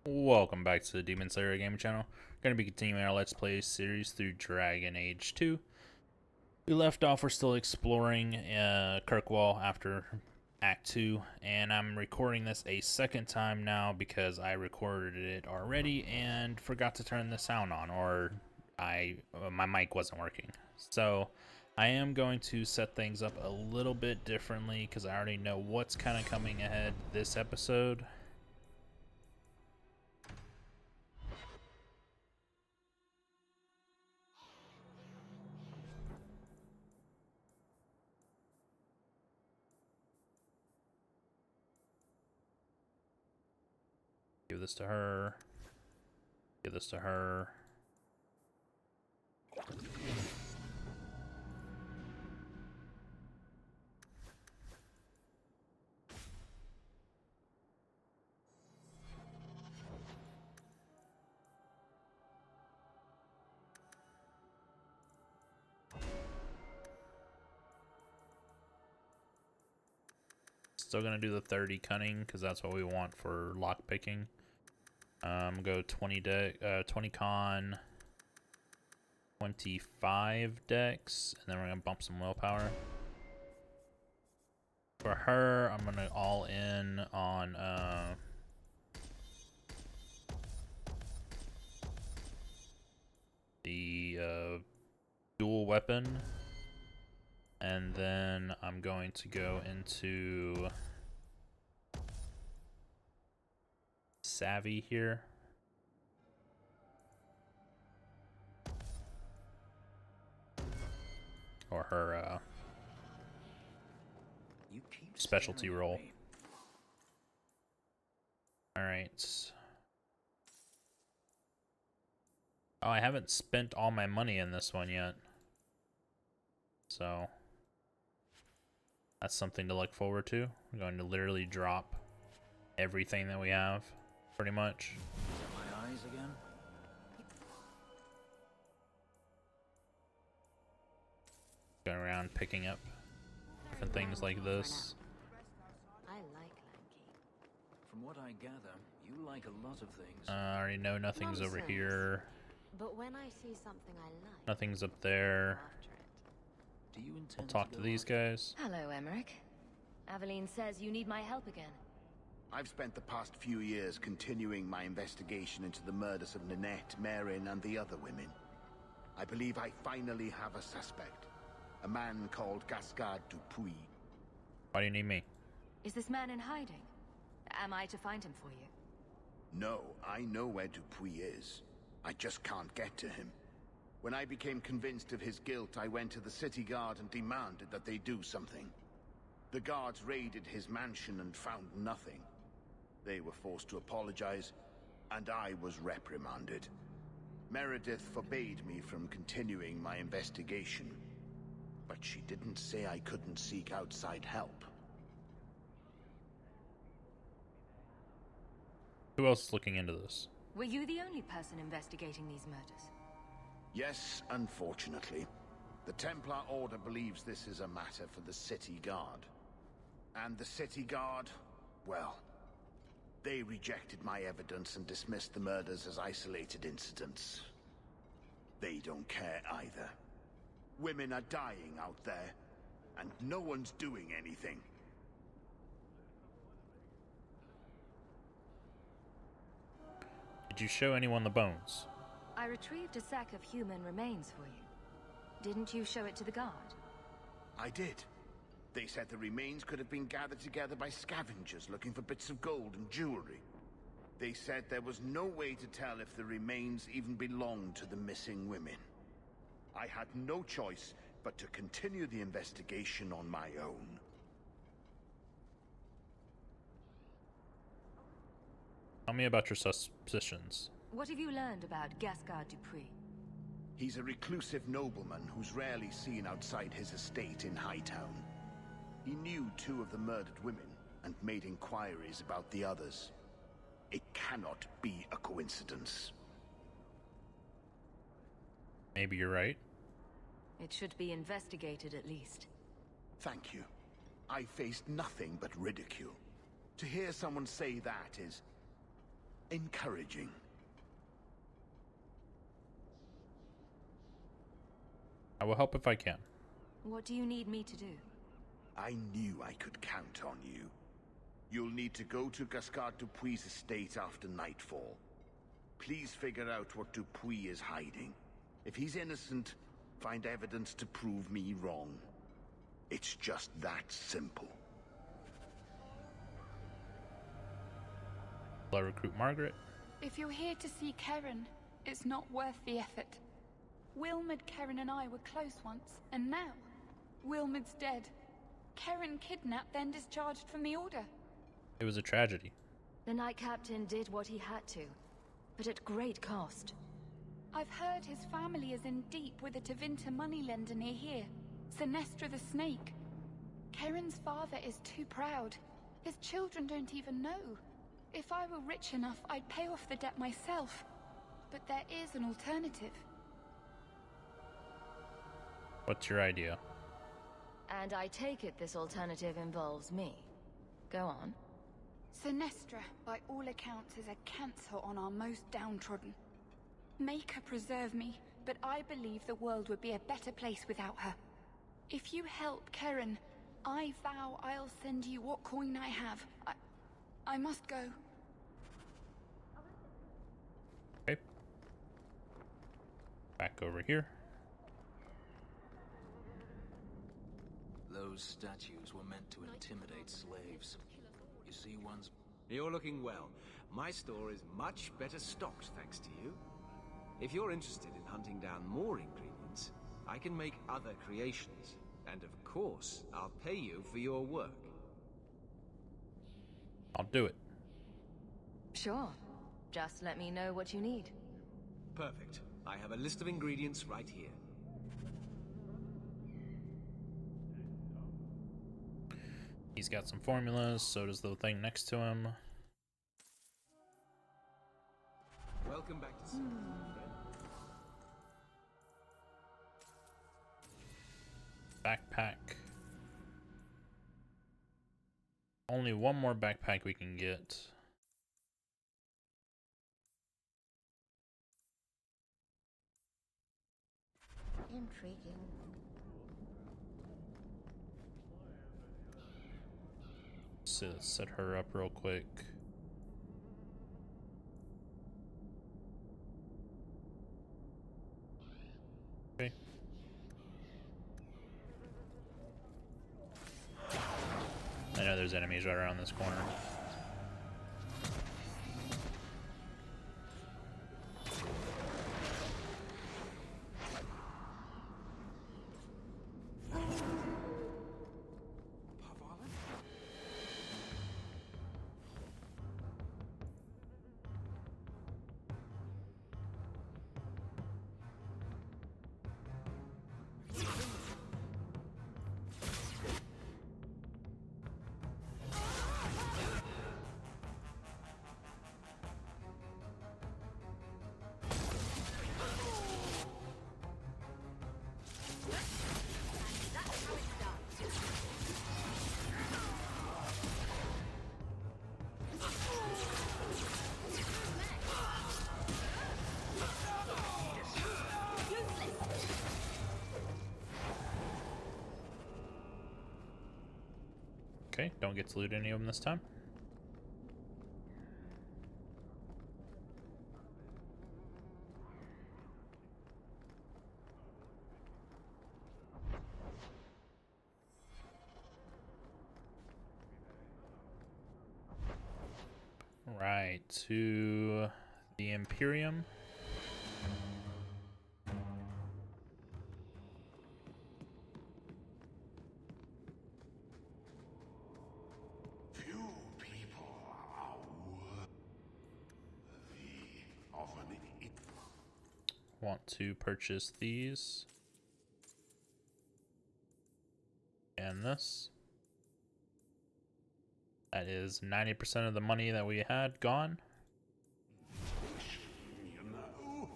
Welcome back to the Demon Slayer Gaming Channel. We're going to be continuing our Let's Play series through Dragon Age 2. We left off, we're still exploring Kirkwall after Act 2, and I'm recording this a second time now because I recorded it already and forgot to turn the sound on, or my mic wasn't working. So I am going to set things up a little bit differently because I already know what's kind of coming ahead this episode. Give this to her. Give this to her. Still gonna do the 30 cunning because that's what we want for lock picking. Go 20 20 con, 25 dex, and then we're gonna bump some willpower. For her, I'm gonna all in on the dual weapon, and then I'm going to go into savvy here. Or her specialty role. Alright. Oh, I haven't spent all my money in this one yet. So that's something to look forward to. We're going to literally drop everything that we have, pretty much. My eyes again? Going around picking up different things like this. I like Lanky. From what I gather, you like a lot of things. I already know nothing's over here. But when I see something I like, Nothing's up there. after it. Do you I'll intend talk to these guys. Hello, Emmerich. Aveline says you need my help again. I've spent the past few years continuing my investigation into the murders of Nanette, Marin, and the other women. I believe I finally have a suspect. A man called Gascard Dupuis. Why do you need me? Is this man in hiding? Am I to find him for you? No, I know where Dupuis is. I just can't get to him. When I became convinced of his guilt, I went to the city guard and demanded that they do something. The guards raided his mansion and found nothing. They were forced to apologize, and I was reprimanded. Meredith forbade me from continuing my investigation. But she didn't say I couldn't seek outside help. Who else is looking into this? Were you the only person investigating these murders? Yes, unfortunately. The Templar Order believes this is a matter for the City Guard. And the City Guard, well, they rejected my evidence and dismissed the murders as isolated incidents. They don't care either. Women are dying out there, and no one's doing anything. Did you show anyone the bones? I retrieved a sack of human remains for you. Didn't you show it to the guard? I did. They said the remains could have been gathered together by scavengers looking for bits of gold and jewelry. They said there was no way to tell if the remains even belonged to the missing women. I had no choice but to continue the investigation on my own. Tell me about your suspicions. What have you learned about Gascard Dupuis? He's a reclusive nobleman who's rarely seen outside his estate in Hightown. He knew 2 of the murdered women and made inquiries about the others. It cannot be a coincidence. Maybe you're right. It should be investigated at least. Thank you. I faced nothing but ridicule. To hear someone say that is... encouraging. I will help if I can. What do you need me to do? I knew I could count on you. You'll need to go to Gascard Dupuy's estate after nightfall. Please figure out what Dupuy is hiding. If he's innocent, find evidence to prove me wrong. It's just that simple. Will I recruit Margaret? If you're here to see Keren, it's not worth the effort. Wilmod, Keren and I were close once, and now Wilmod's dead. Keren kidnapped, then discharged from the Order. It was a tragedy. The Knight Captain did what he had to, but at great cost. I've heard his family is in deep with a Tevinter moneylender near here, Sinestra the Snake. Keren's father is too proud. His children don't even know. If I were rich enough, I'd pay off the debt myself. But there is an alternative. What's your idea? And I take it this alternative involves me. Go on. Sinestra, by all accounts, is a cancer on our most downtrodden. Make her preserve me, but I believe the world would be a better place without her. If you help Keren, I vow I'll send you what coin I have. I must go. Okay. Back over here. Those statues were meant to intimidate slaves. You see one's... You're looking well. My store is much better stocked, thanks to you. If you're interested in hunting down more ingredients, I can make other creations. And of course, I'll pay you for your work. I'll do it. Sure. Just let me know what you need. Perfect. I have a list of ingredients right here. He's got some formulas, so does the thing next to him. Welcome back to Sydney, friend. Backpack. Only one more backpack we can get. Intriguing. So let's set her up real quick. Okay. I know there's enemies right around this corner. Okay, don't get to loot any of them this time. Right, to the Imperium. Few people are worthy of an... Want to purchase these. And this. That is 90% of the money that we had gone. You know,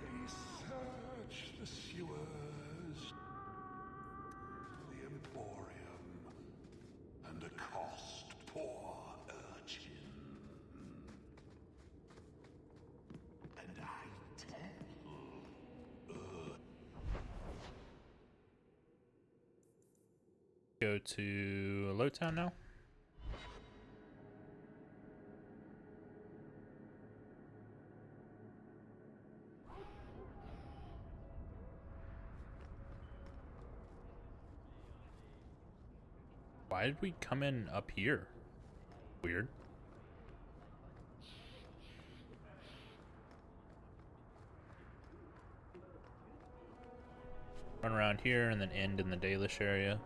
they search the sewers, the Emporium, and accost poor go to Lowtown now. Why did we come in up here? Weird. Run around here and then end in the Dalish area.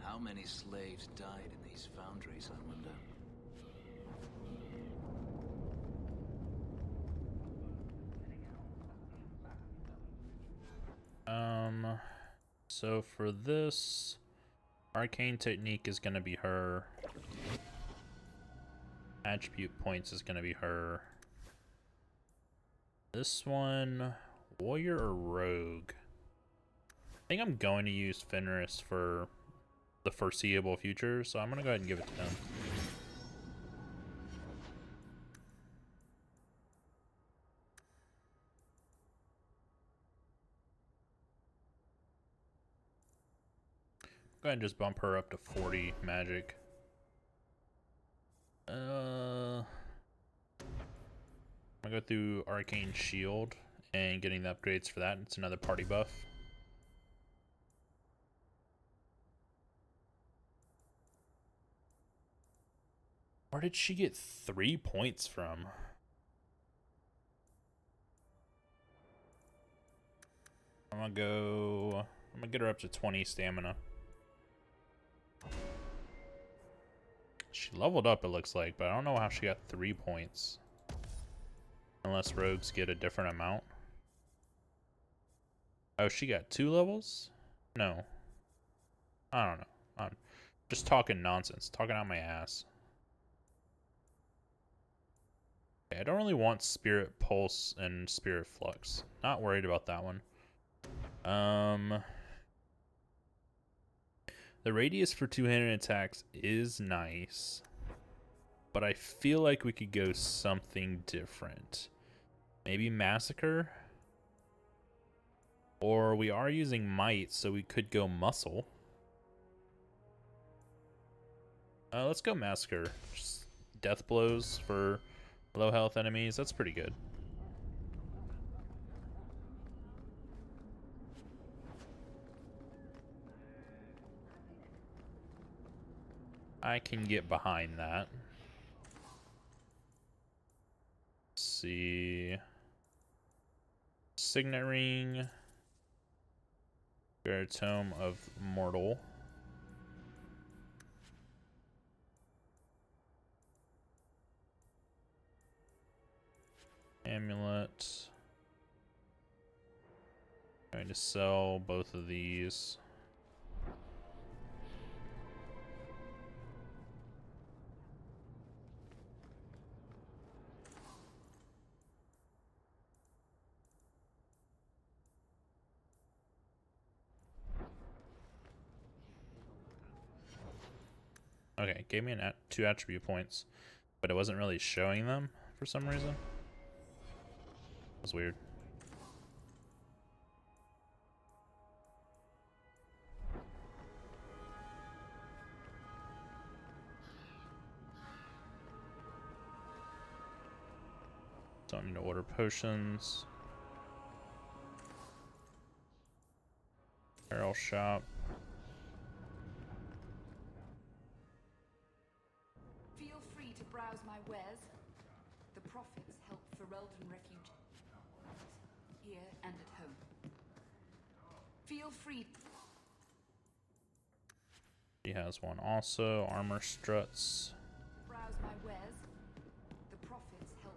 How many slaves died in these foundries, I wonder? So for this, arcane technique is gonna be her. Attribute points is gonna be her. This one, warrior or rogue? I think I'm going to use Fenris for the foreseeable future, so I'm gonna go ahead and give it to him. Go ahead and just bump her up to 40 magic. I'm gonna go through Arcane Shield and getting the upgrades for that. It's another party buff. Where did she get 3 points from? I'm gonna get her up to 20 stamina. She leveled up, it looks like, but I don't know how she got 3 points. Unless rogues get a different amount. Oh, she got 2 levels? No. I don't know. I'm just talking nonsense, talking out my ass. Okay, I don't really want Spirit Pulse and Spirit Flux. Not worried about that one. The radius for two-handed attacks is nice, but I feel like we could go something different. Maybe Massacre? Or we are using Might, so we could go Muscle. Let's go Massacre. Just death blows for low health enemies. That's pretty good. I can get behind that. Let's see. Signet Ring. Tome of Mortal. Amulet. Going to sell both of these. Okay, it gave me 2 attribute points, but it wasn't really showing them for some reason. It was weird. Don't need to order potions. Barrel shop. Feel free to browse my wares. The profits help Ferelden refugees here and at home. Feel free. She has one also. Armor struts. Browse my wares. The profits help.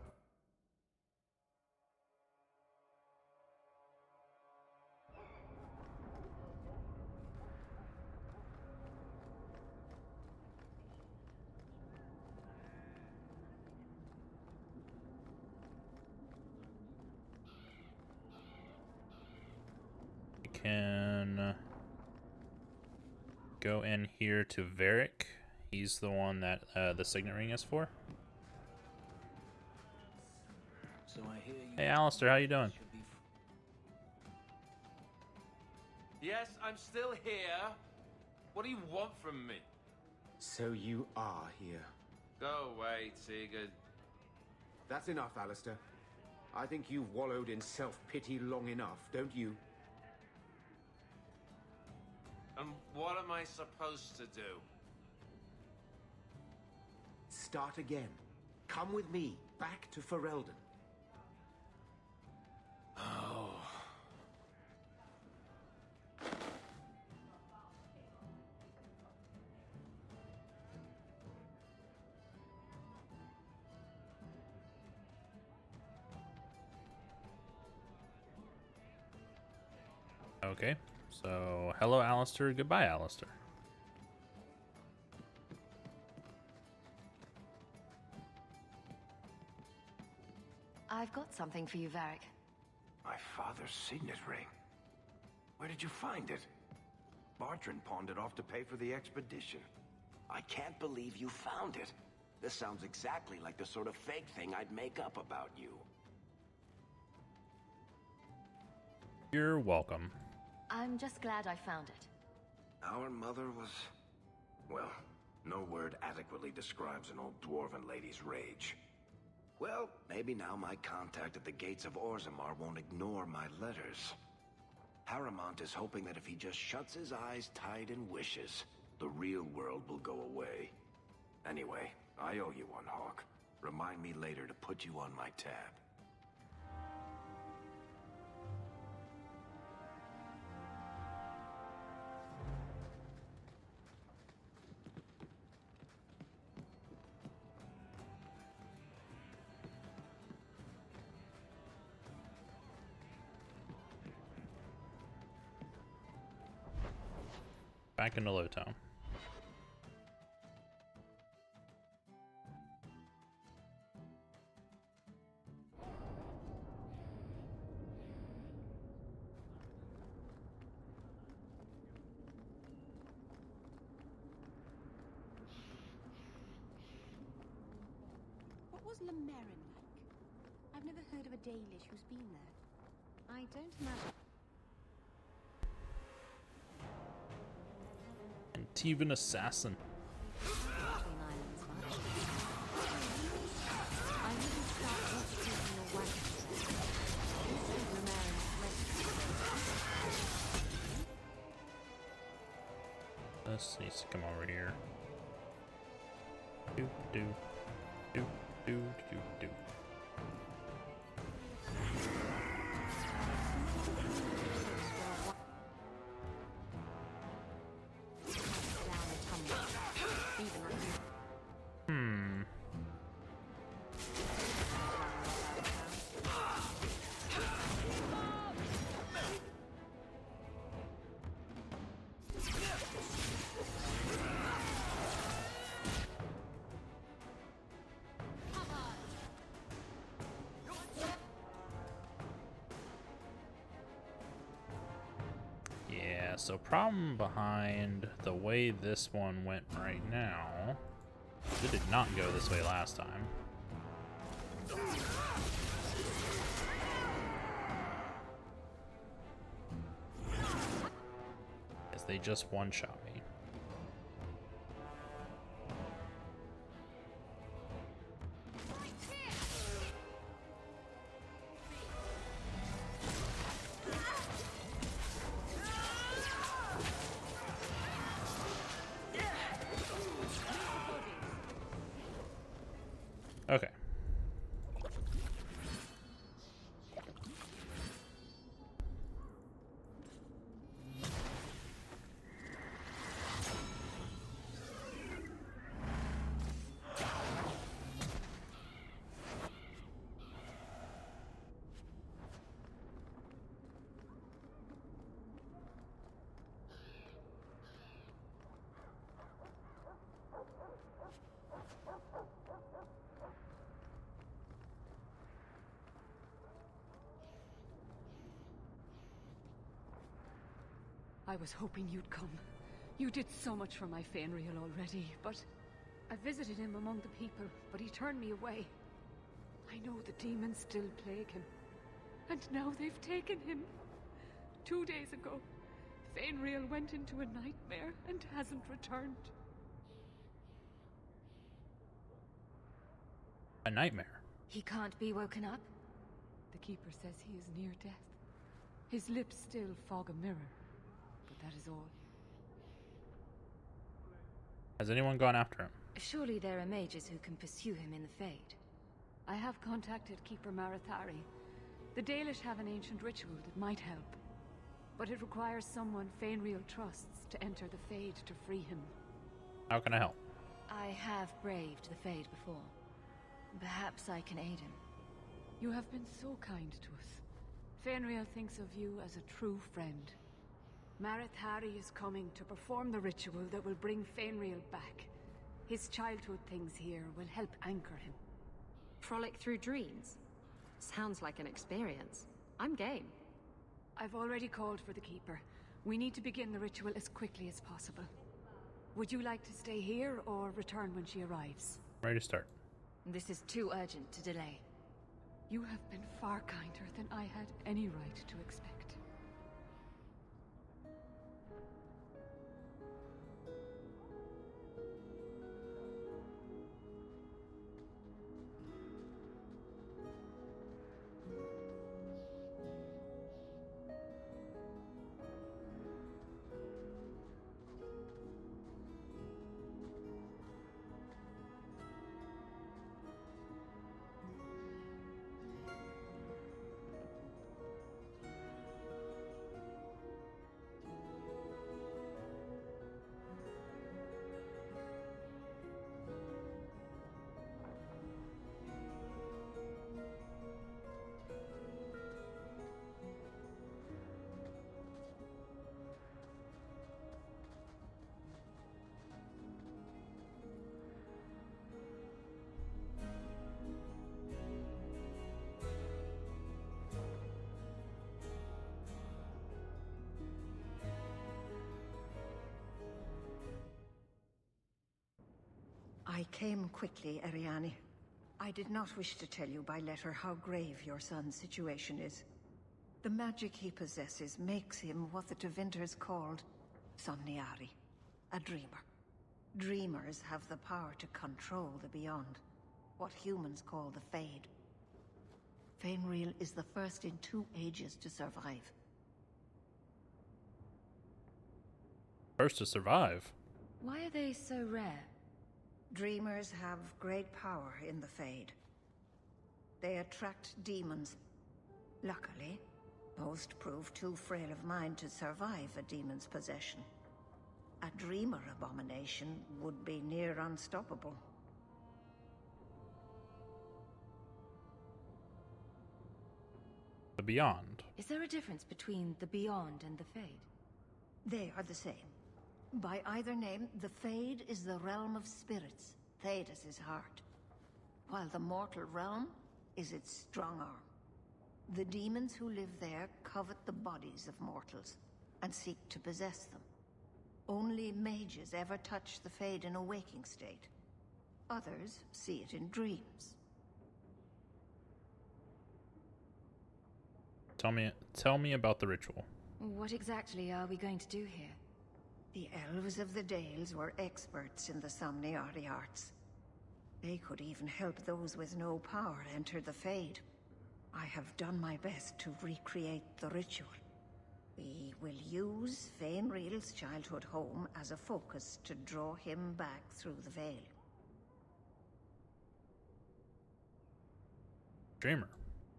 can go in here to Varric. He's the one that the signet ring is for. So I hear you. Hey, Alistair, how you doing? should be Yes, I'm still here. What do you want from me? So you are here. Go away, Sigurd. That's enough, Alistair. I think you've wallowed in self-pity long enough, don't you? And what am I supposed to do? Start again. Come with me, back to Ferelden. Oh. Okay, so hello, Alistair. Goodbye, Alistair. I've got something for you, Varric. My father's signet ring. Where did you find it? Bartrand pawned it off to pay for the expedition. I can't believe you found it. This sounds exactly like the sort of fake thing I'd make up about you. You're welcome. I'm just glad I found it. Our mother was... well, no word adequately describes an old dwarven lady's rage. Well, maybe now my contact at the gates of Orzammar won't ignore my letters. Paramount is hoping that if he just shuts his eyes tight and wishes, the real world will go away. Anyway, I owe you one, Hawke. Remind me later to put you on my tab. Back into Lowtown. What was Lemarin like? I've never heard of a Dalish who's been there. I don't imagine. Antivan assassin. Between islands, much. I wouldn't start executing your wife. This is Lemarin's This needs to come over here. Do do do do do do. So problem behind the way this one went right now, it did not go this way last time. As they just one-shot me. Okay. I was hoping you'd come. You did so much for my Fenrir already, but I visited him among the people, but he turned me away. I know the demons still plague him, and now they've taken him. 2 days ago, Fenrir went into a nightmare and hasn't returned. A nightmare? He can't be woken up? The Keeper says he is near death. His lips still fog a mirror, but that is all. Has anyone gone after him? Surely there are mages who can pursue him in the Fade. I have contacted Keeper Marathari. The Dalish have an ancient ritual that might help, but it requires someone Fenrir trusts to enter the Fade to free him. How can I help? I have braved the Fade before. Perhaps I can aid him. You have been so kind to us. Fenrir thinks of you as a true friend. Marathari is coming to perform the ritual that will bring Fenrir back. His childhood things here will help anchor him. Frolic through dreams? Sounds like an experience. I'm game. I've already called for the Keeper. We need to begin the ritual as quickly as possible. Would you like to stay here or return when she arrives? Ready to start. This is too urgent to delay. You have been far kinder than I had any right to expect. I came quickly, Ariane. I did not wish to tell you by letter how grave your son's situation is. The magic he possesses makes him what the Tevinters called Somniari, a dreamer. Dreamers have the power to control the beyond, what humans call the Fade. Fenrir is the first in 2 ages to survive. First to survive? Why are they so rare? Dreamers have great power in the Fade. They attract demons. Luckily, most prove too frail of mind to survive a demon's possession. A dreamer abomination would be near unstoppable. The Beyond. Is there a difference between the Beyond and the Fade? They are the same. By either name, the Fade is the realm of spirits, Thedas' heart, while the mortal realm is its strong arm. The demons who live there covet the bodies of mortals and seek to possess them. Only mages ever touch the Fade in a waking state. Others see it in dreams. Tell me about the ritual. What exactly are we going to do here? The elves of the Dales were experts in the Somniari arts. They could even help those with no power enter the Fade. I have done my best to recreate the ritual. We will use Fenrir's childhood home as a focus to draw him back through the veil. Dreamer.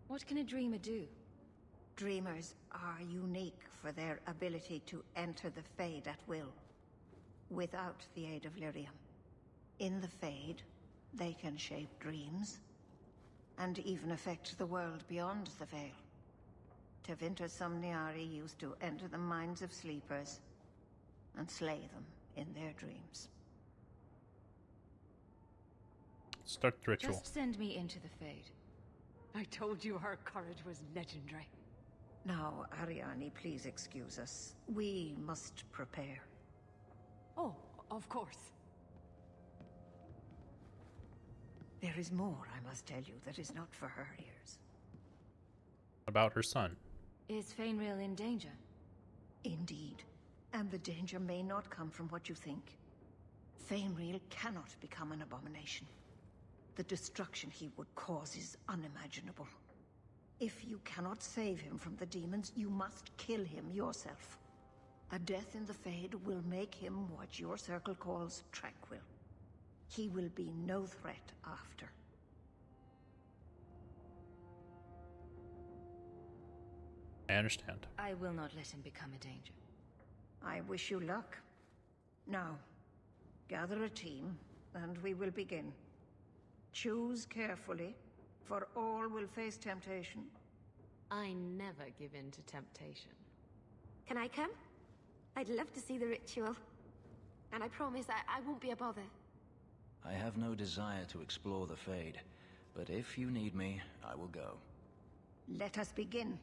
What can a dreamer do? Dreamers are unique for their ability to enter the Fade at will, without the aid of Lyrium. In the Fade, they can shape dreams, and even affect the world beyond the veil. Tevinter Somniari used to enter the minds of sleepers, and slay them in their dreams. Start the ritual. Just send me into the Fade. I told you her courage was legendary. Now, Ariane, please excuse us. We must prepare. Oh, of course. There is more, I must tell you, that is not for her ears. About her son. Is Fainreal in danger? Indeed. And the danger may not come from what you think. Fainreal cannot become an abomination. The destruction he would cause is unimaginable. If you cannot save him from the demons, you must kill him yourself. A death in the Fade will make him what your circle calls tranquil. He will be no threat after. I understand. I will not let him become a danger. I wish you luck. Now, gather a team, and we will begin. Choose carefully, for all will face temptation. I never give in to temptation. Can I come? I'd love to see the ritual. And I promise I won't be a bother. I have no desire to explore the Fade, but if you need me, I will go. Let us begin.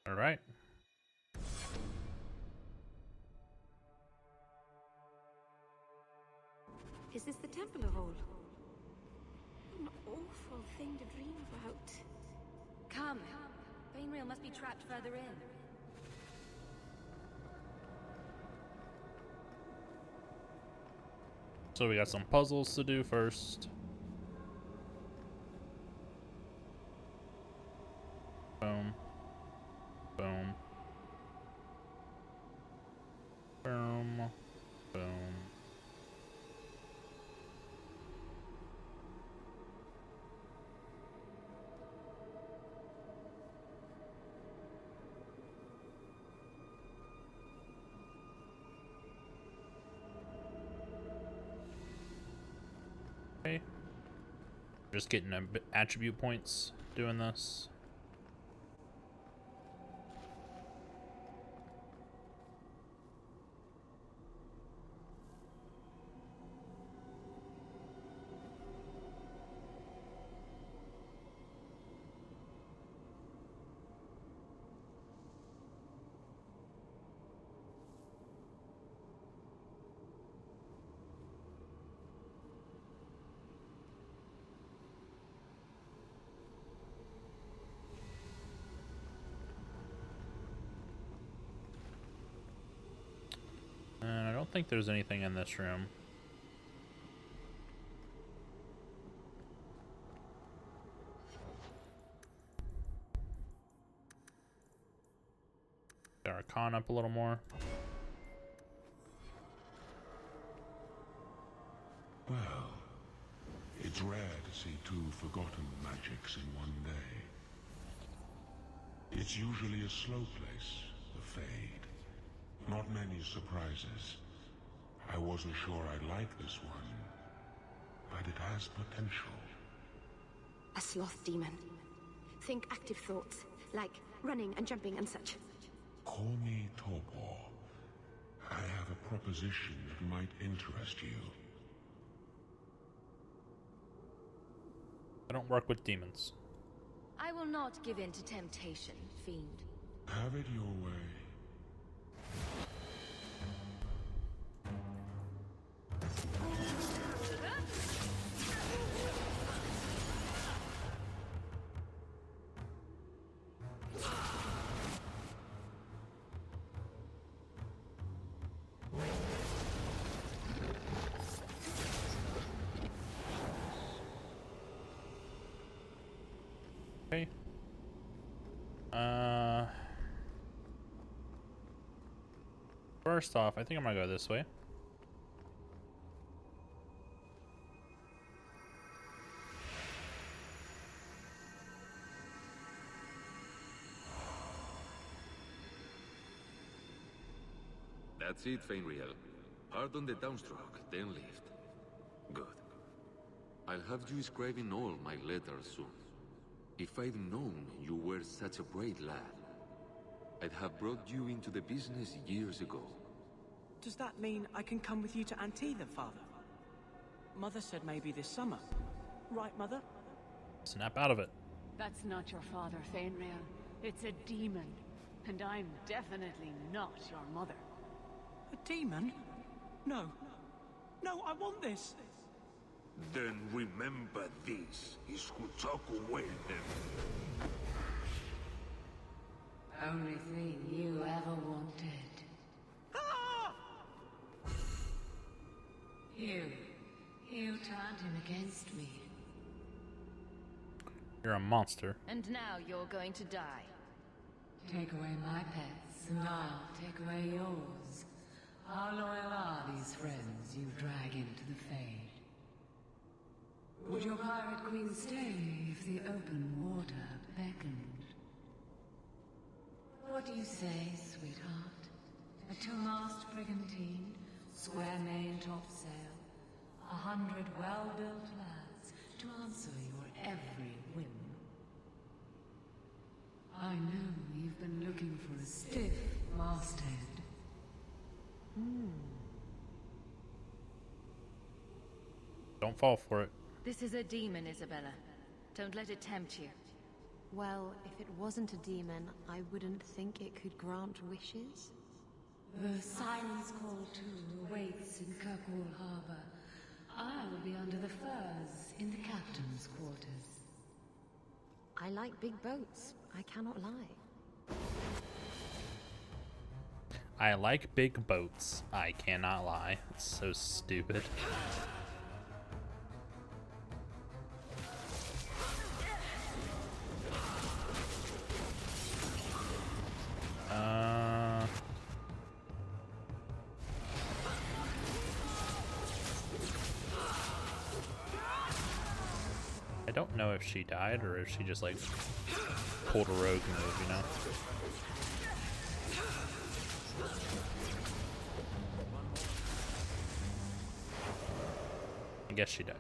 All right. Is this the Temple of All? An awful thing to dream about. Come. Fainreal must be trapped further in. So we got some puzzles to do first. Boom. Boom. Boom. Boom. Okay. Just getting attribute points doing this. And I don't think there's anything in this room. Get our con up a little more. Well, it's rare to see two forgotten magics in one day. It's usually a slow place, the Fade. Not many surprises. I wasn't sure I'd like this one, but it has potential. A sloth demon. Think active thoughts, like running and jumping and such. Call me Torpor. I have a proposition that might interest you. I don't work with demons. I will not give in to temptation, fiend. Have it your way. Okay. First off, I think I'm gonna go this way. That's it, Fainreal. Pardon the downstroke, then lift. Good. I'll have you scribing all my letters soon. If I'd known you were such a brave lad, I'd have brought you into the business years ago. Does that mean I can come with you to Anthe, Father? Mother said maybe this summer. Right, Mother? Snap out of it. That's not your father, Fainrail. It's a demon. And I'm definitely not your mother. A demon? No. No, I want this. Then remember this is who took away them. Only thing you ever wanted. Ah! You turned him against me. You're a monster. And now you're going to die. Take away my pets, and I'll take away yours. How loyal are these friends you drag into the Fade? Would your pirate queen stay if the open water beckoned? What do you say, sweetheart? A two-mast brigantine, square main topsail, 100 well-built lads to answer your every whim. I know you've been looking for a stiff masthead. Don't fall for it. This is a demon, Isabella. Don't let it tempt you. Well, if it wasn't a demon, I wouldn't think it could grant wishes. The Silence Call 2 awaits in Kirkwall Harbor. I'll be under the firs in the captain's quarters. I like big boats. I cannot lie. I like big boats. I cannot lie. It's so stupid. I don't know if she died or if she just like pulled a rogue move, you know? I guess she died.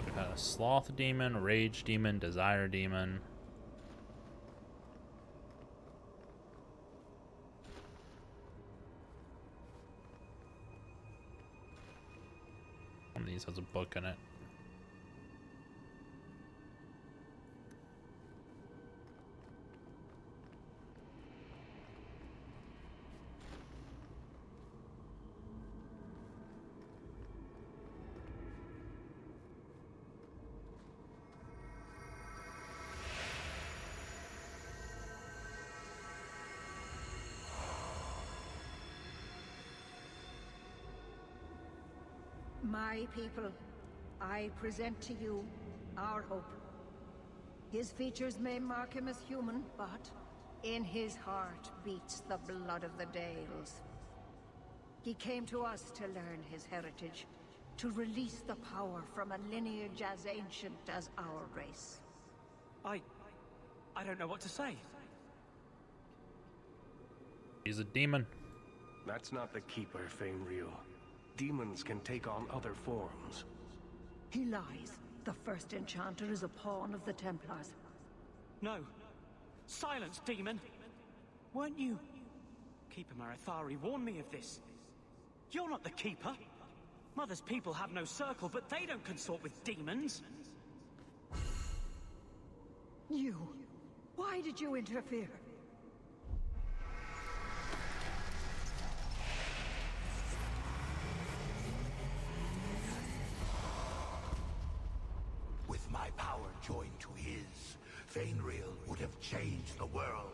We've had a sloth demon, rage demon, desire demon. One of these has a book in it. My people, I present to you our hope. His features may mark him as human, but in his heart beats the blood of the Dales. He came to us to learn his heritage, to release the power from a lineage as ancient as our race. I don't know what to say. He's a demon. That's not the Keeper, Fainrail. Demons can take on other forms. He lies. The first enchanter is a pawn of the Templars. No. Silence, demon! Weren't you... Keeper Marathari warned me of this. You're not the Keeper. Mother's people have no circle, but they don't consort with demons. You... Why did you interfere? With my power joined to his, Fainrail would have changed the world.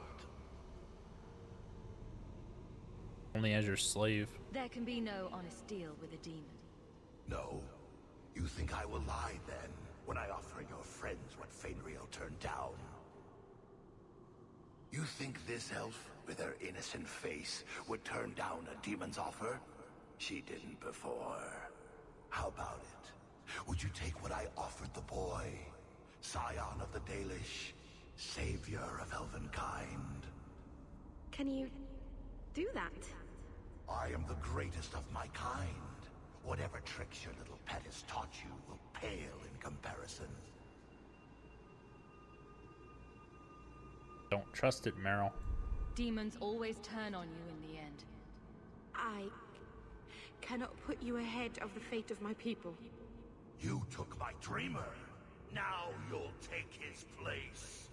Only as your slave. There can be no honest deal with a demon. No. You think I will lie then, when I offer your friends what Fainrail turned down? You think this elf, with her innocent face, would turn down a demon's offer? She didn't before. How about it? Would you take what I offered the boy? Scion of the Dalish, savior of elvenkind. Can you do that? I am the greatest of my kind. Whatever tricks your little pet has taught you will pale in comparison. Don't trust it, Meryl. Demons always turn on you in the end. I cannot put you ahead of the fate of my people. You took my dreamer. Now you'll take his place.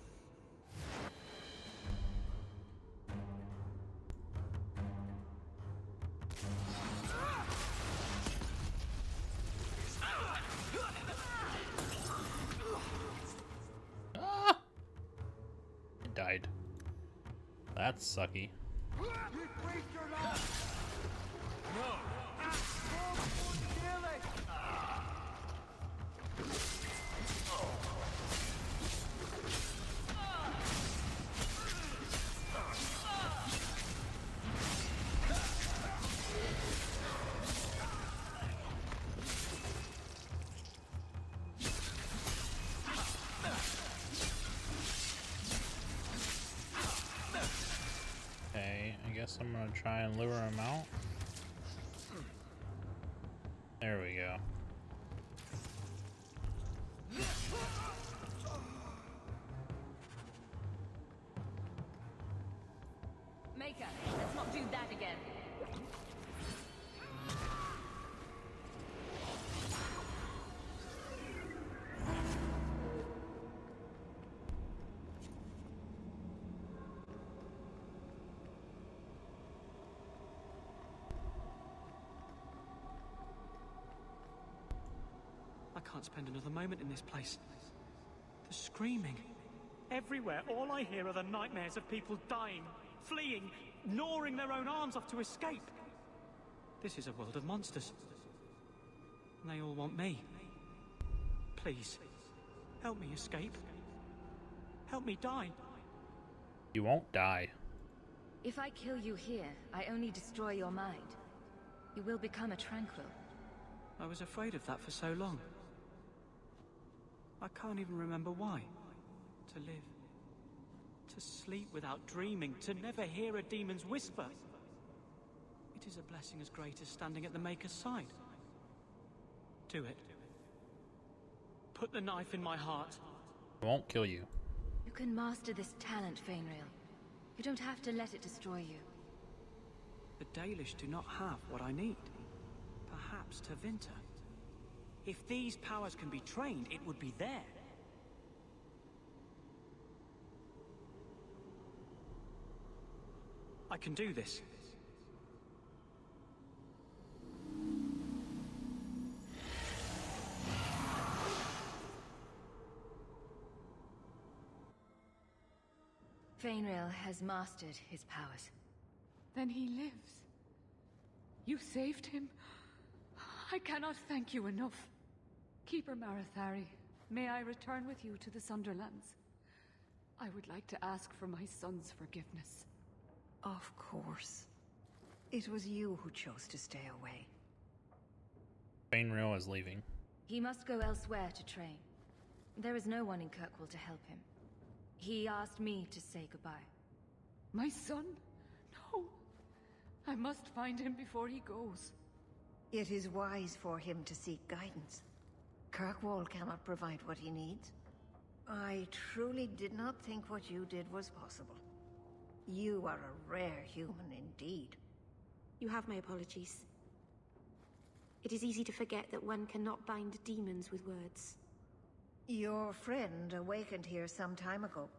It died. That's sucky. Okay, I guess I'm gonna try and lure him out. There we go. Maker, let's not do that again. I can't spend another moment in this place. The screaming. Everywhere, all I hear are the nightmares of people dying, fleeing, gnawing their own arms off to escape. This is a world of monsters. And they all want me. Please, help me escape. Help me die. You won't die. If I kill you here, I only destroy your mind. You will become a tranquil. I was afraid of that for so long. I can't even remember why. To live. To sleep without dreaming. To never hear a demon's whisper. It is a blessing as great as standing at the Maker's side. Do it. Put the knife in my heart. It won't kill you. You can master this talent, Fainrail. You don't have to let it destroy you. The Dalish do not have what I need. Perhaps Tevinter. If these powers can be trained, it would be there. I can do this. Fainrail has mastered his powers. Then he lives. You saved him. I cannot thank you enough. Keeper Marathari, may I return with you to the Sunderlands? I would like to ask for my son's forgiveness. Of course. It was you who chose to stay away. Fainrail is leaving. He must go elsewhere to train. There is no one in Kirkwall to help him. He asked me to say goodbye. My son? No. I must find him before he goes. It is wise for him to seek guidance. Kirkwall cannot provide what he needs. I truly did not think what you did was possible. You are a rare human indeed. You have my apologies. It is easy to forget that one cannot bind demons with words. Your friend awakened here some time ago.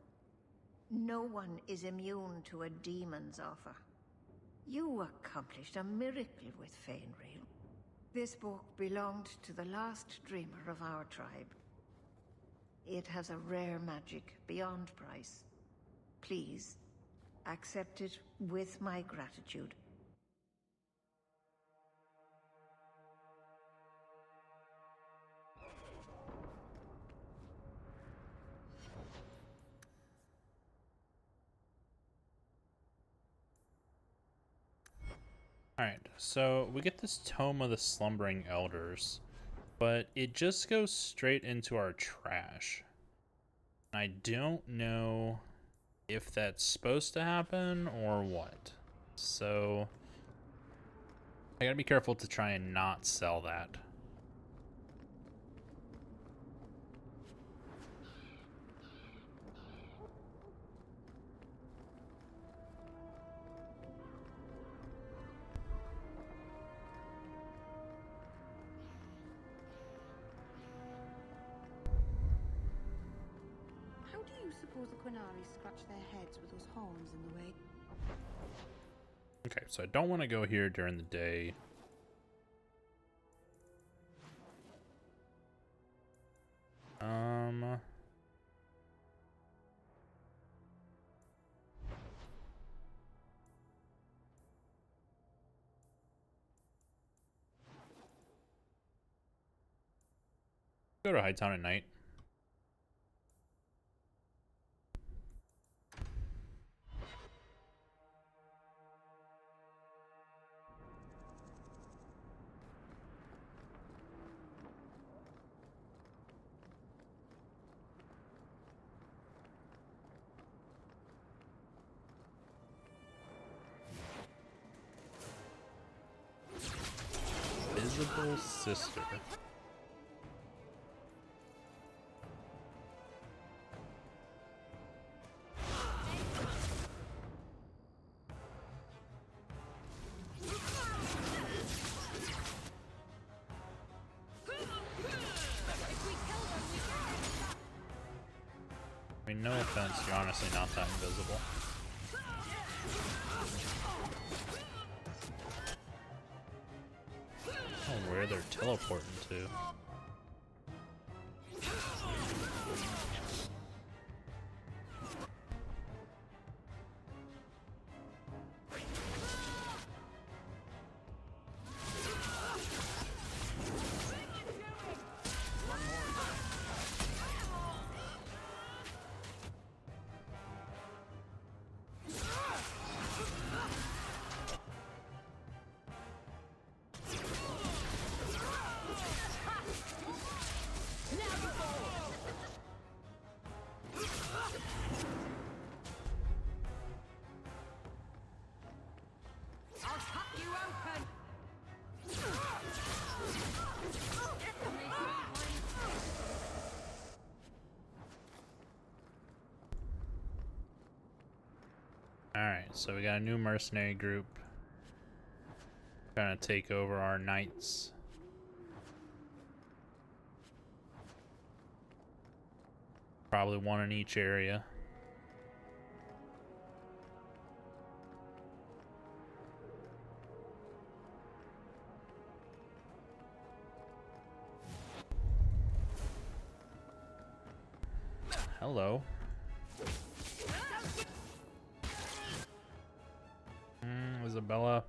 No one is immune to a demon's offer. You accomplished a miracle with Fainrail. This book belonged to the last dreamer of our tribe. It has a rare magic beyond price. Please, accept it with my gratitude. Alright, so we get this Tome of the Slumbering Elders, but it just goes straight into our trash. I don't know if that's supposed to happen or what. So I gotta be careful to try and not sell that. How do you suppose the Quinari scratch their heads with those horns in the way? Okay, so I don't want to go here during the day. Go to Hightown at night. Visible sister. I mean, no offense, you're honestly not that invisible. Oh, where they're teleporting to. Alright, so we got a new mercenary group trying to take over our knights. Probably one in each area. Hello. Isabella.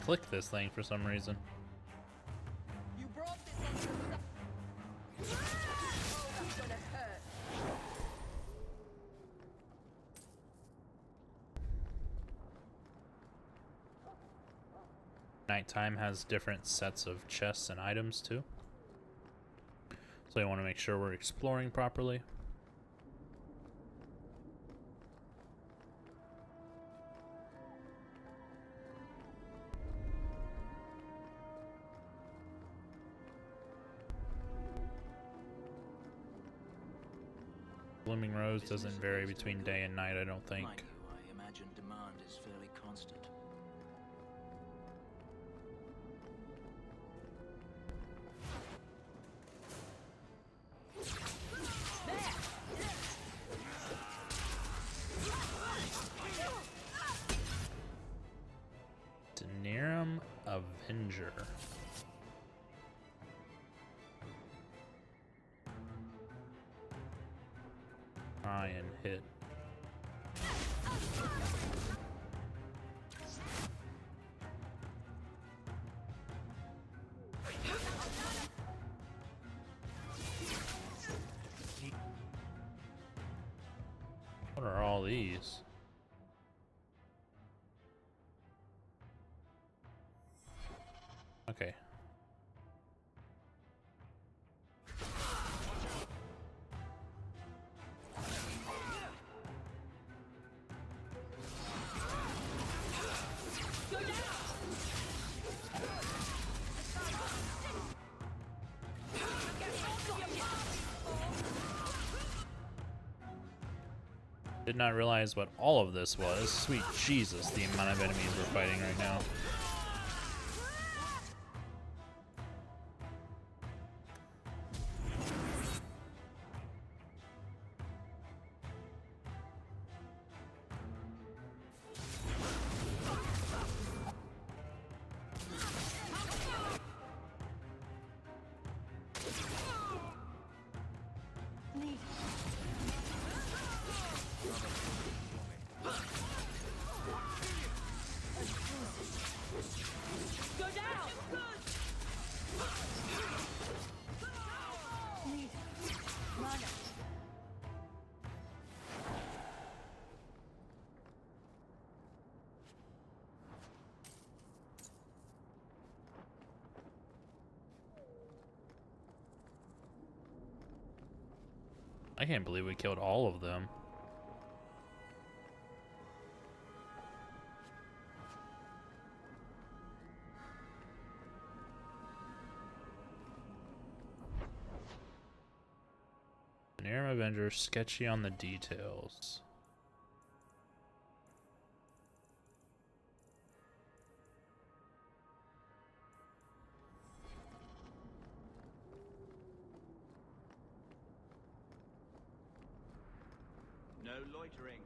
Click this thing for some reason. Nighttime has different sets of chests and items too. So you want to make sure we're exploring properly. Blooming Rose doesn't vary between day and night, I don't think. Mind you, I imagine demand is fairly constant. Try and hit. What are all these? Okay. Did not realize what all of this was. Sweet Jesus, the amount of enemies we're fighting right now. I can't believe we killed all of them. Venerum Avenger, sketchy on the details. No loitering.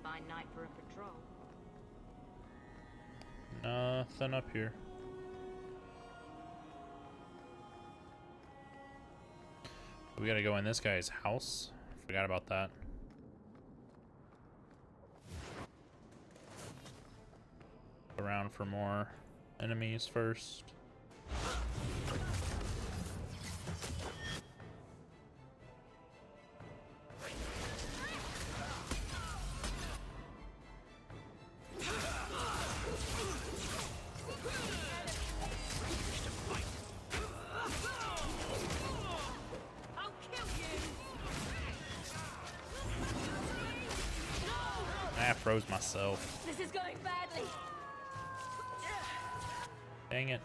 Fine night for a patrol. Nothing up here. We gotta go in this guy's house. Forgot about that. Around for more enemies first. I froze myself. This is going badly. Dang it.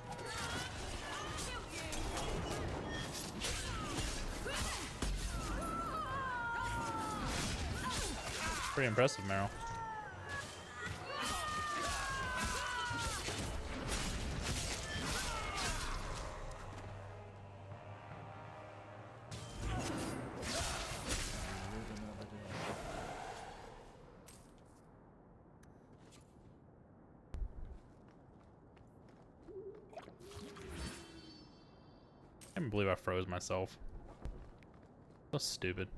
Pretty impressive, Meryl. I can't believe I froze myself. So stupid.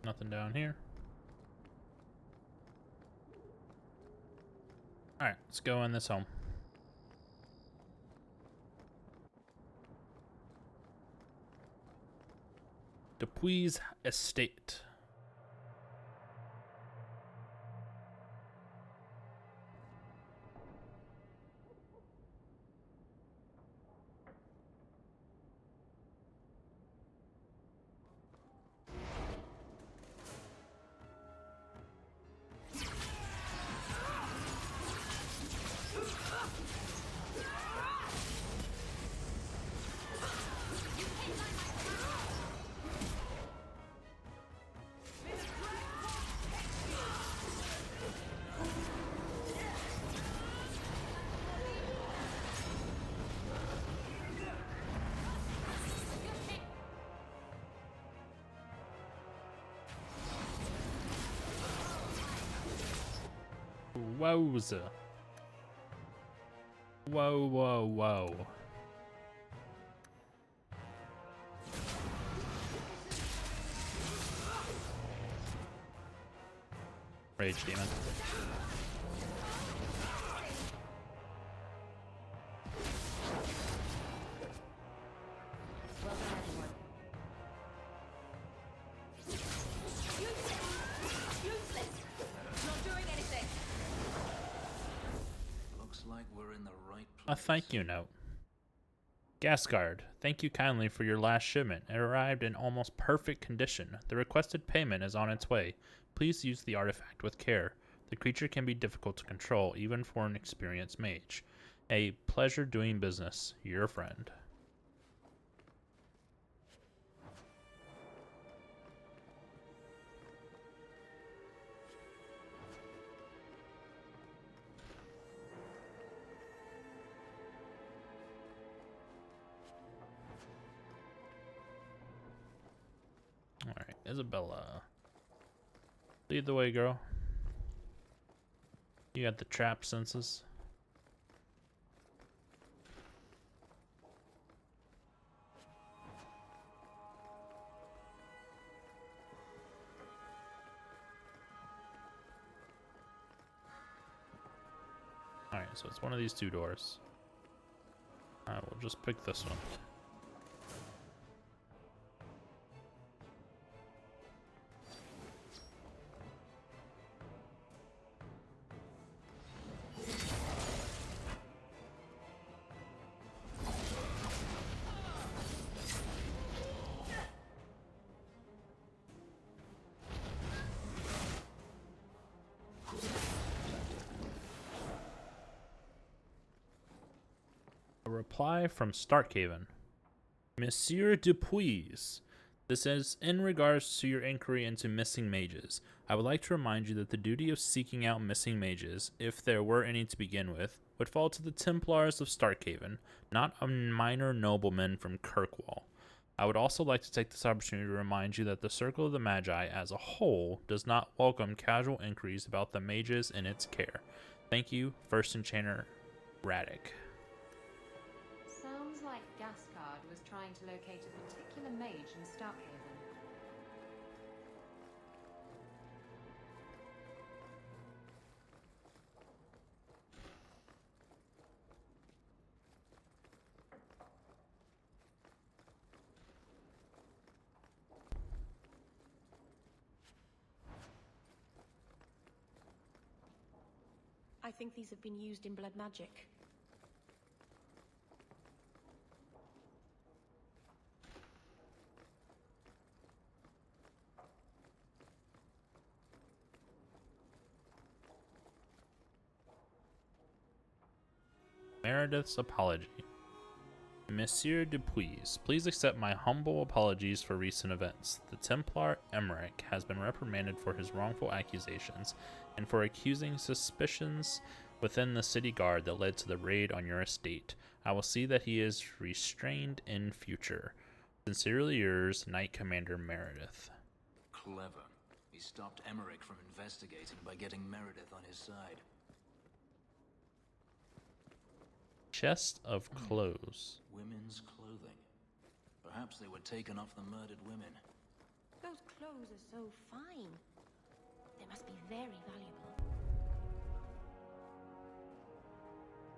Nothing down here. Alright, let's go in this home. Dupuis' estate. Wowza. Whoa, whoa, whoa. Rage demon. A thank you note. Gasgard, thank you kindly for your last shipment. It arrived in almost perfect condition. The requested payment is on its way. Please use the artifact with care. The creature can be difficult to control, even for an experienced mage. A pleasure doing business. Your friend. Alright, Isabella. Lead the way, girl. You got the trap senses. Alright, so it's one of these two doors. Alright, we'll just pick this one. Reply from Starkhaven. Monsieur Dupuis, this is in regards to your inquiry into missing mages. I would like to remind you that the duty of seeking out missing mages, if there were any to begin with, would fall to the Templars of Starkhaven, not a minor nobleman from Kirkwall. I would also like to take this opportunity to remind you that the Circle of the Magi as a whole does not welcome casual inquiries about the mages in its care. Thank you, First Enchanter Radek. Sounds like Gasgard was trying to locate a particular mage in Starkhaven. I think these have been used in blood magic. Meredith's apology. Monsieur Dupuis, please accept my humble apologies for recent events. The Templar Emmerich has been reprimanded for his wrongful accusations and for accusing suspicions within the city guard that led to the raid on your estate. I will see that he is restrained in future. Sincerely yours, Knight Commander Meredith. Clever. He stopped Emmerich from investigating by getting Meredith on his side. Chest of clothes. Women's clothing. Perhaps they were taken off the murdered women. Those clothes are so fine. They must be very valuable.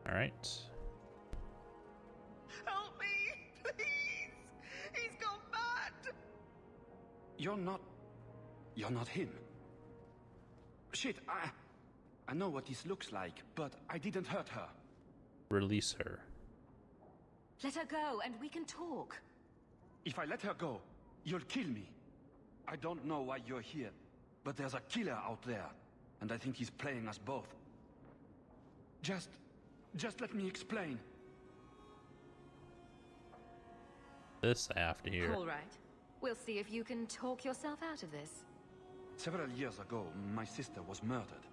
All right. Help me, please! He's gone mad! You're not him. Shit, I know what this looks like, but I didn't hurt her. Release her. Let her go, and we can talk. If I let her go, you'll kill me. I don't know why you're here, but there's a killer out there, and I think he's playing us both. Just let me explain. This I have to hear. All right. We'll see if you can talk yourself out of this. Several years ago, my sister was murdered.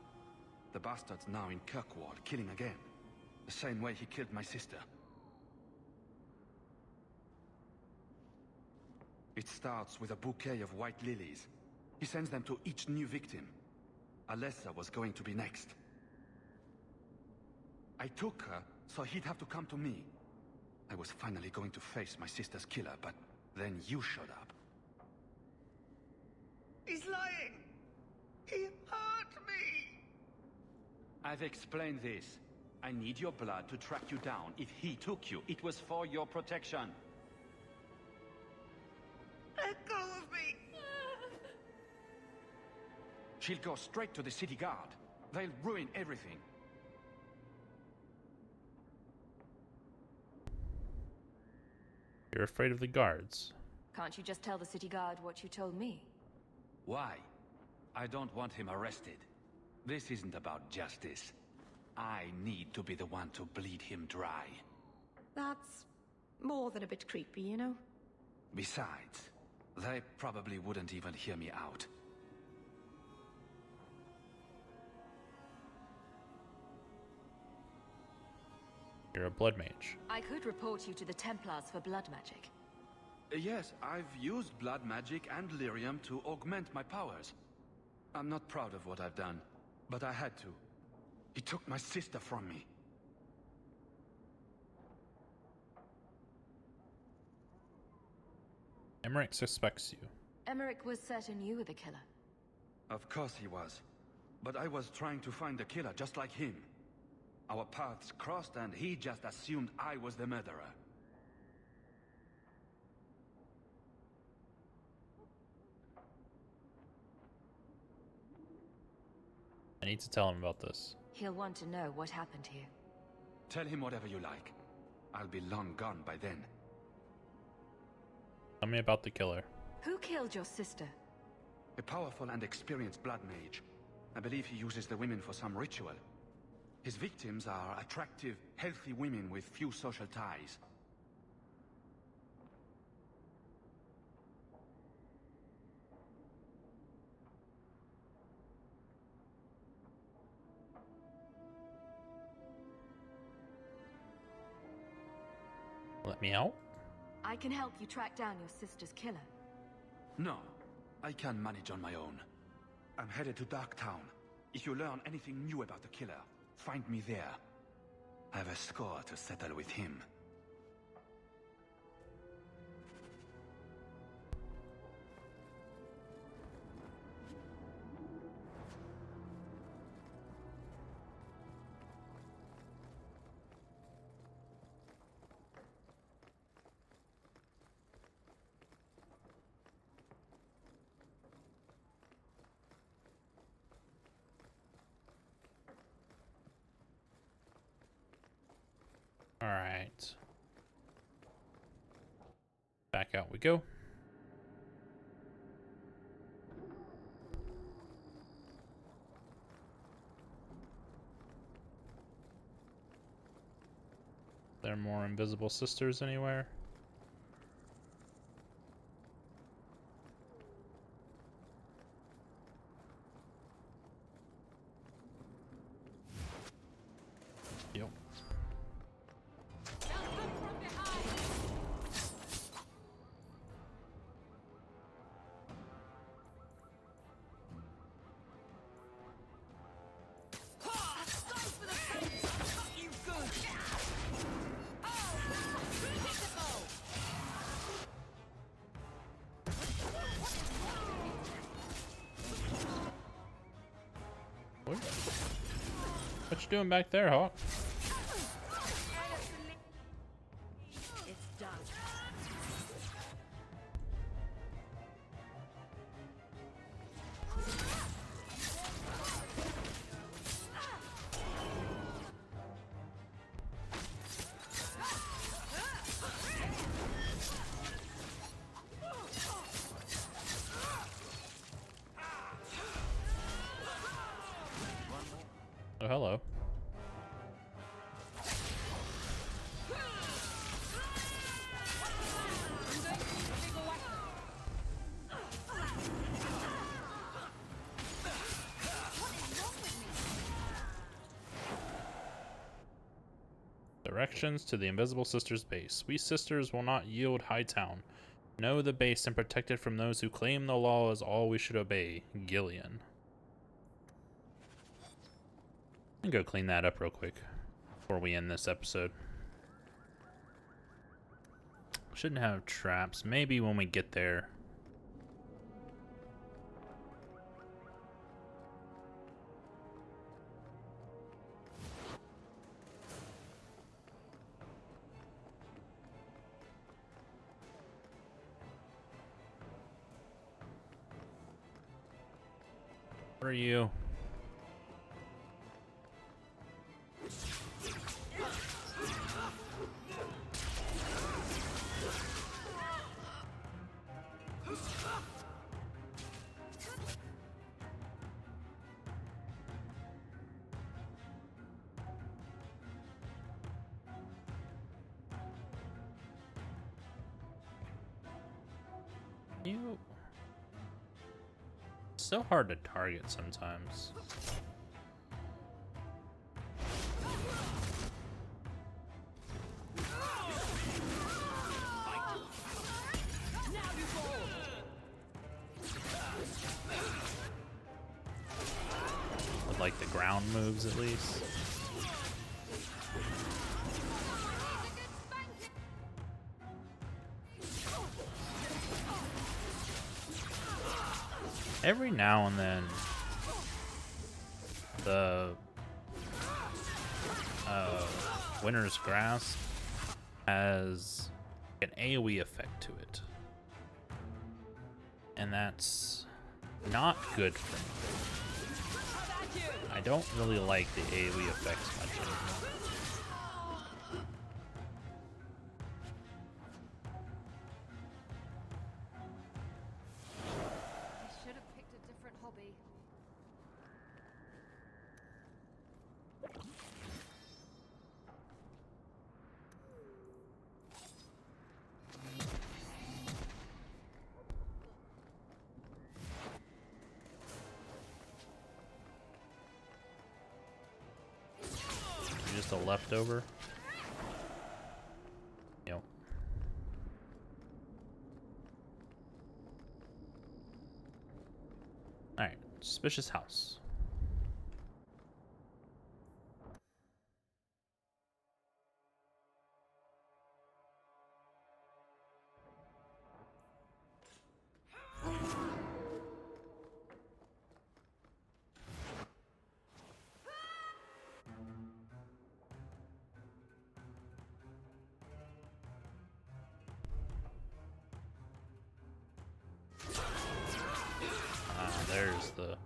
The bastard's now in Kirkwall, killing again. The same way he killed my sister. It starts with a bouquet of white lilies. He sends them to each new victim. Alessa was going to be next. I took her, so he'd have to come to me. I was finally going to face my sister's killer, but then you showed up. He's lying! He hurt me! I've explained this. I need your blood to track you down. If he took you, it was for your protection. Let go of me! She'll go straight to the city guard. They'll ruin everything. You're afraid of the guards. Can't you just tell the city guard what you told me? Why? I don't want him arrested. This isn't about justice. I need to be the one to bleed him dry. That's more than a bit creepy, you know? Besides, they probably wouldn't even hear me out. You're a blood mage. I could report you to the Templars for blood magic. Yes, I've used blood magic and lyrium to augment my powers. I'm not proud of what I've done, but I had to. He took my sister from me. Emmerich suspects you. Emmerich was certain you were the killer. Of course he was. But I was trying to find the killer just like him. Our paths crossed and he just assumed I was the murderer. I need to tell him about this. He'll want to know what happened here. Tell him whatever you like. I'll be long gone by then. Tell me about the killer. Who killed your sister? A powerful and experienced blood mage. I believe he uses the women for some ritual. His victims are attractive, healthy women with few social ties. Let me out? I can help you track down your sister's killer. No, I can manage on my own. I'm headed to Darktown. If you learn anything new about the killer, find me there. I have a score to settle with him. Alright. Back out we go. There are more invisible sisters anywhere? Yep. What you doing back there, Hawke? It's done. hello. Directions to the Invisible Sisters base. We sisters will not yield Hightown. Know the base and protect it from those who claim the law is all we should obey. Gillian. I'm gonna go clean that up real quick before we end this episode. Shouldn't have traps. Maybe when we get there. Where are you? You. So hard to target sometimes. With like the ground moves at least. Every now and then, the Winter's Grasp has an AoE effect to it, and that's not good for me. I don't really like the AoE effects much anymore. Just a leftover. Yep. Alright, suspicious house. There's the...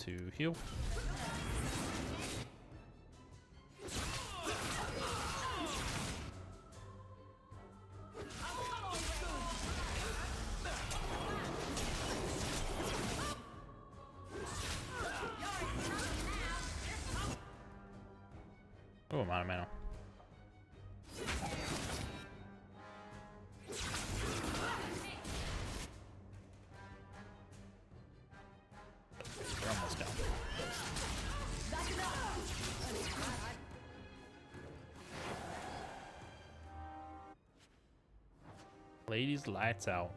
to heal. Oh, I'm out of mana. Ladies, lights out.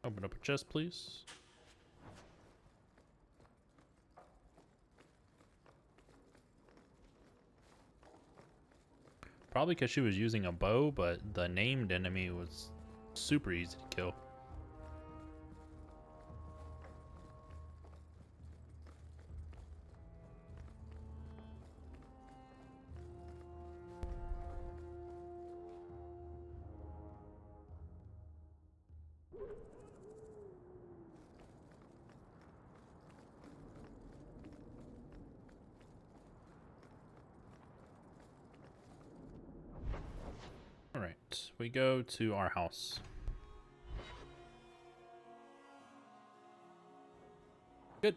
Open up a chest, please. Probably because she was using a bow, but the named enemy was super easy to kill. Alright, we go to our house. Good.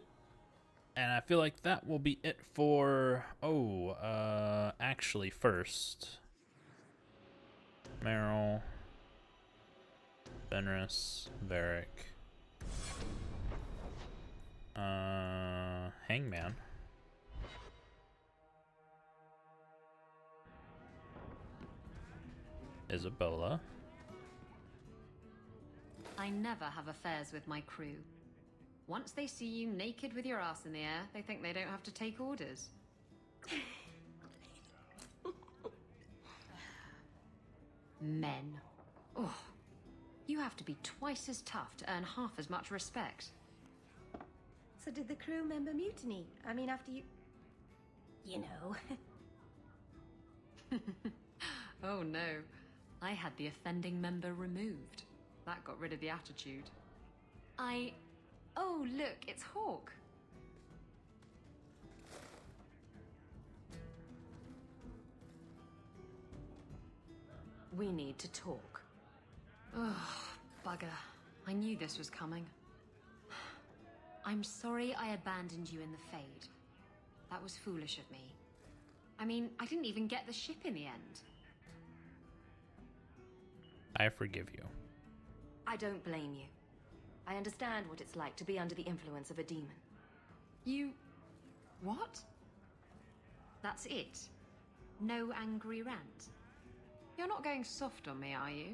And I feel like that will be it for... actually first. Meryl. Fenris. Varric. Hangman. Isabella. I never have affairs with my crew. Once they see you naked with your ass in the air, they think they don't have to take orders. Men. Oh, you have to be twice as tough to earn half as much respect. So did the crew member mutiny? I mean, after you... You know. Oh no. I had the offending member removed. That got rid of the attitude. Oh, look, it's Hawke. We need to talk. Oh, bugger. I knew this was coming. I'm sorry I abandoned you in the Fade. That was foolish of me. I mean, I didn't even get the ship in the end. I forgive you. I don't blame you. I understand what it's like to be under the influence of a demon. You... what? That's it? No angry rant? You're not going soft on me, are you?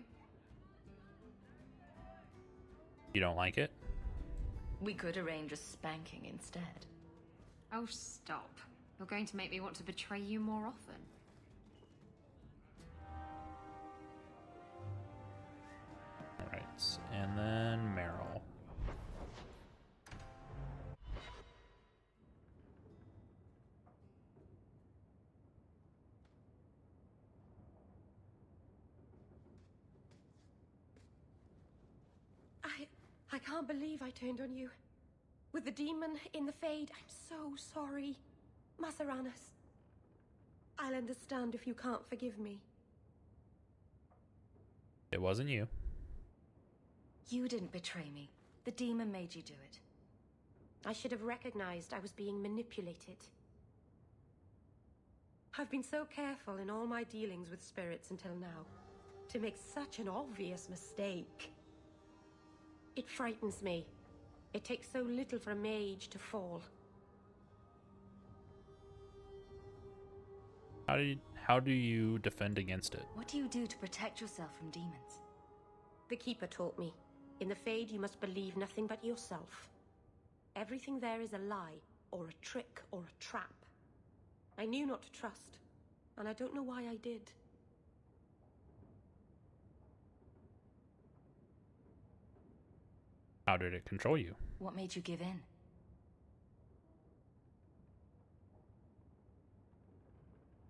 You don't like it? We could arrange a spanking instead. Oh, stop. You're going to make me want to betray you more often. Alright, and then Meryl. I can't believe I turned on you. With the demon in the Fade, I'm so sorry. Masaranas. I'll understand if you can't forgive me. It wasn't you. You didn't betray me. The demon made you do it. I should have recognized I was being manipulated. I've been so careful in all my dealings with spirits until now, to make such an obvious mistake. It frightens me. It takes so little for a mage to fall. How do you defend against it? What do you do to protect yourself from demons? The Keeper taught me. In the Fade, you must believe nothing but yourself. Everything there is a lie, or a trick, or a trap. I knew not to trust, and I don't know why I did. How did it control you? What made you give in?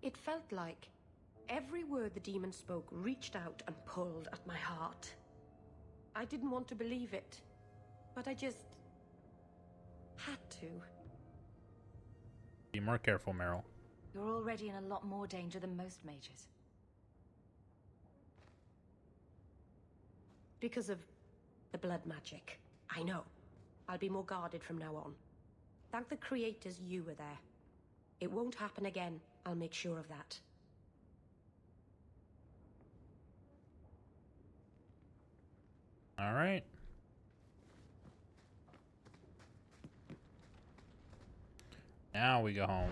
It felt like every word the demon spoke reached out and pulled at my heart. I didn't want to believe it, but I just had to. Be more careful, Meryl. You're already in a lot more danger than most mages. Because of the blood magic. I know. I'll be more guarded from now on. Thank the creators you were there. It won't happen again. I'll make sure of that. All right. Now we go home.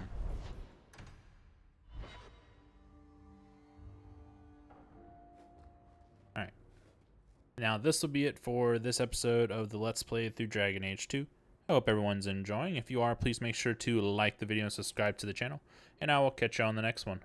Now, this will be it for this episode of the Let's Play through Dragon Age 2. I hope everyone's enjoying. If you are, please make sure to like the video and subscribe to the channel, and I will catch you on the next one.